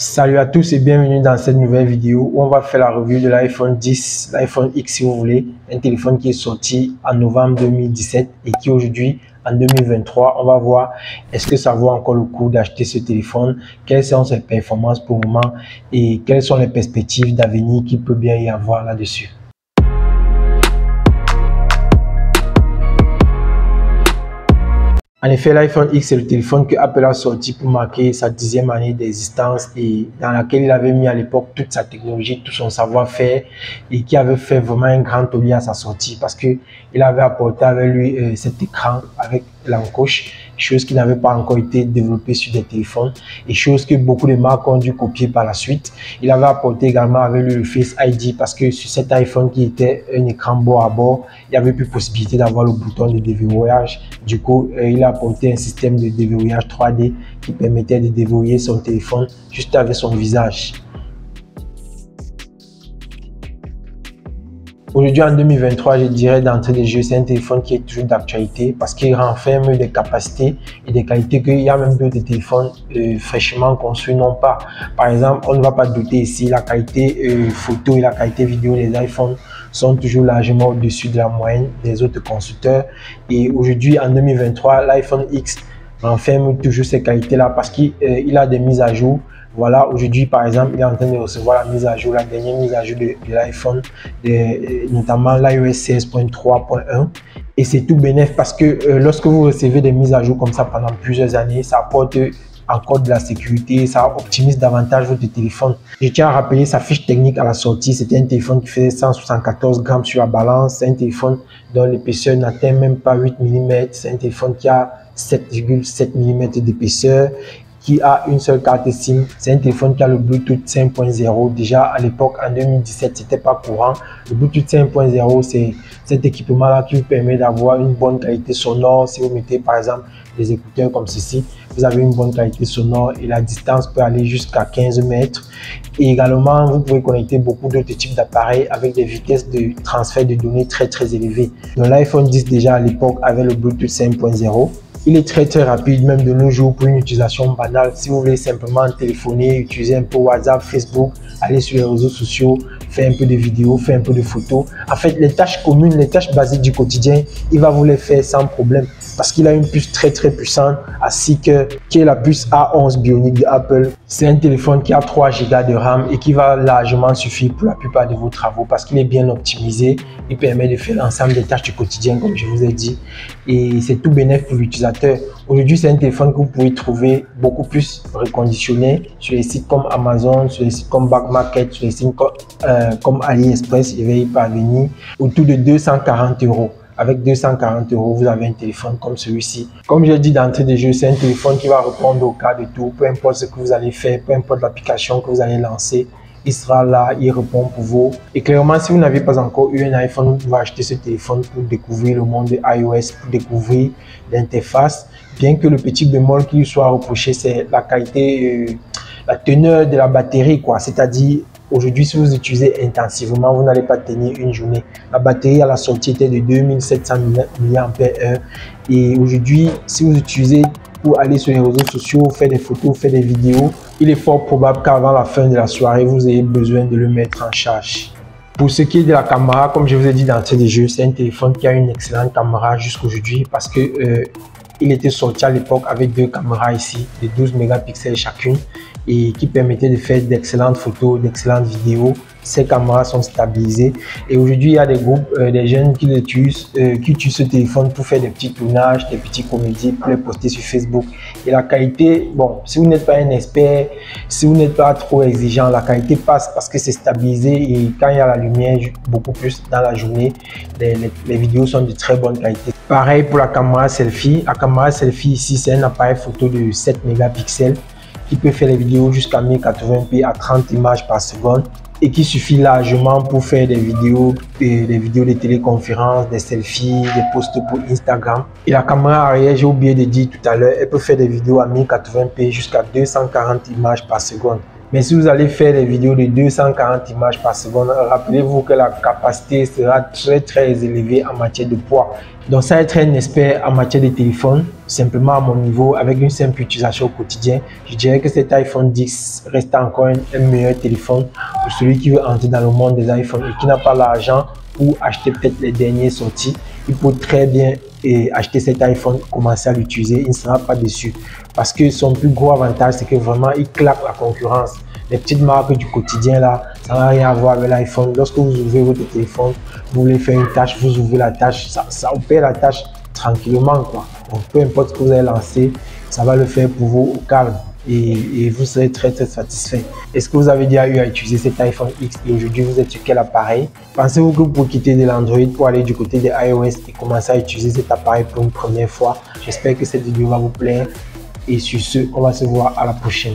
Salut à tous et bienvenue dans cette nouvelle vidéo où on va faire la review de l'iPhone 10, l'iPhone X si vous voulez, un téléphone qui est sorti en novembre 2017 et qui aujourd'hui en 2023, on va voir est-ce que ça vaut encore le coup d'acheter ce téléphone, quelles sont ses performances pour le moment et quelles sont les perspectives d'avenir qu'il peut bien y avoir là-dessus. En effet, l'iPhone X est le téléphone que Apple a sorti pour marquer sa 10e année d'existence et dans laquelle il avait mis à l'époque toute sa technologie, tout son savoir-faire et qui avait fait vraiment un grand tollé à sa sortie parce qu'il avait apporté avec lui cet écran avec l'encoche, chose qui n'avait pas encore été développée sur des téléphones et chose que beaucoup de marques ont dû copier par la suite. Il avait apporté également avec lui le Face ID parce que sur cet iPhone qui était un écran bord à bord, il n'y avait plus possibilité d'avoir le bouton de déverrouillage. Du coup, il a apporté un système de déverrouillage 3D qui permettait de déverrouiller son téléphone juste avec son visage. Aujourd'hui, en 2023, je dirais d'entrée de jeu, c'est un téléphone qui est toujours d'actualité parce qu'il renferme des capacités et des qualités qu'il y a même d'autres téléphones fraîchement construits n'ont pas. Par exemple, on ne va pas douter ici, la qualité photo et la qualité vidéo des iPhones sont toujours largement au-dessus de la moyenne des autres constructeurs. Et aujourd'hui, en 2023, l'iPhone X renferme toujours ces qualités-là parce qu'il a des mises à jour. Voilà, aujourd'hui, par exemple, il est en train de recevoir la mise à jour, la dernière mise à jour de l'iPhone, notamment l'iOS 16.3.1. Et c'est tout bénéf parce que lorsque vous recevez des mises à jour comme ça pendant plusieurs années, ça apporte encore de la sécurité, ça optimise davantage votre téléphone. Je tiens à rappeler sa fiche technique à la sortie. C'était un téléphone qui faisait 174 grammes sur la balance. C'est un téléphone dont l'épaisseur n'atteint même pas 8 mm. C'est un téléphone qui a 7,7 mm d'épaisseur, qui a une seule carte SIM. C'est un téléphone qui a le Bluetooth 5.0. Déjà à l'époque, en 2017, c'était pas courant. Le Bluetooth 5.0, c'est cet équipement-là qui vous permet d'avoir une bonne qualité sonore. Si vous mettez par exemple des écouteurs comme ceci, vous avez une bonne qualité sonore et la distance peut aller jusqu'à 15 mètres. Et également, vous pouvez connecter beaucoup d'autres types d'appareils avec des vitesses de transfert de données très élevées. Donc l'iPhone 10 déjà à l'époque avait le Bluetooth 5.0. Il est très rapide, même de nos jours, pour une utilisation banale. Si vous voulez simplement téléphoner, utiliser un peu WhatsApp, Facebook, aller sur les réseaux sociaux, faire un peu de vidéos, faire un peu de photos. En fait, les tâches communes, les tâches basiques du quotidien, il va vous les faire sans problème. Parce qu'il a une puce très puissante, ainsi que qui est la puce A11 Bionic de Apple. C'est un téléphone qui a 3 Go de RAM et qui va largement suffire pour la plupart de vos travaux parce qu'il est bien optimisé. Il permet de faire l'ensemble des tâches du quotidien, comme je vous ai dit. Et c'est tout bénéfique pour l'utilisateur. Aujourd'hui, c'est un téléphone que vous pouvez trouver beaucoup plus reconditionné sur les sites comme Amazon, sur les sites comme Back Market, sur les sites comme AliExpress. Je vais y parvenir. Autour de 240 €. Avec 240 €, vous avez un téléphone comme celui-ci. Comme je l'ai dit d'entrée de jeu, c'est un téléphone qui va répondre au cas de tout. Peu importe ce que vous allez faire, peu importe l'application que vous allez lancer, il sera là, il répond pour vous. Et clairement, si vous n'avez pas encore eu un iPhone, vous pouvez acheter ce téléphone pour découvrir le monde de iOS, pour découvrir l'interface. Bien que le petit bémol qui lui soit reproché, c'est la qualité, la teneur de la batterie, quoi. C'est-à-dire, aujourd'hui, si vous utilisez intensivement, vous n'allez pas tenir une journée. La batterie à la sortie était de 2700 mAh. Et aujourd'hui, si vous utilisez pour aller sur les réseaux sociaux, faire des photos, faire des vidéos, il est fort probable qu'avant la fin de la soirée, vous ayez besoin de le mettre en charge. Pour ce qui est de la caméra, comme je vous ai dit d'entrée de jeu, c'est un téléphone qui a une excellente caméra jusqu'aujourd'hui parce que il était sorti à l'époque avec 2 caméras ici de 12 mégapixels chacune et qui permettaient de faire d'excellentes photos, d'excellentes vidéos. Ces caméras sont stabilisées et aujourd'hui il y a des groupes, des jeunes qui utilisent ce téléphone pour faire des petits tournages, des petits comédies, pour les poster sur Facebook. Et la qualité, bon, si vous n'êtes pas un expert, si vous n'êtes pas trop exigeant, la qualité passe parce que c'est stabilisé et quand il y a la lumière beaucoup plus dans la journée, les vidéos sont de très bonne qualité. Pareil pour la caméra selfie. La caméra selfie ici, c'est un appareil photo de 7 mégapixels qui peut faire les vidéos jusqu'à 1080p à 30 images par seconde et qui suffit largement pour faire des vidéos de téléconférence, des selfies, des posts pour Instagram. Et la caméra arrière, j'ai oublié de dire tout à l'heure, elle peut faire des vidéos à 1080p jusqu'à 240 images par seconde. Mais si vous allez faire des vidéos de 240 images par seconde, rappelez-vous que la capacité sera très élevée en matière de poids. Donc ça, être un expert en matière de téléphone, simplement à mon niveau, avec une simple utilisation au quotidien, je dirais que cet iPhone X reste encore un meilleur téléphone pour celui qui veut entrer dans le monde des iPhones et qui n'a pas l'argent pour acheter peut-être les derniers sorties. Il peut très bien acheter cet iPhone, commencer à l'utiliser, il ne sera pas déçu. Parce que son plus gros avantage, c'est que vraiment, il claque la concurrence. Les petites marques du quotidien, là, ça n'a rien à voir avec l'iPhone. Lorsque vous ouvrez votre téléphone, vous voulez faire une tâche, vous ouvrez la tâche, ça opère la tâche tranquillement, quoi. Donc, peu importe ce que vous avez lancé, ça va le faire pour vous au calme. Et vous serez très satisfait. Est-ce que vous avez déjà eu à utiliser cet iPhone X et aujourd'hui vous êtes sur quel appareil? Pensez-vous que vous pouvez quitter de l'Android pour aller du côté des iOS et commencer à utiliser cet appareil pour une première fois? J'espère que cette vidéo va vous plaire et sur ce, on va se voir à la prochaine.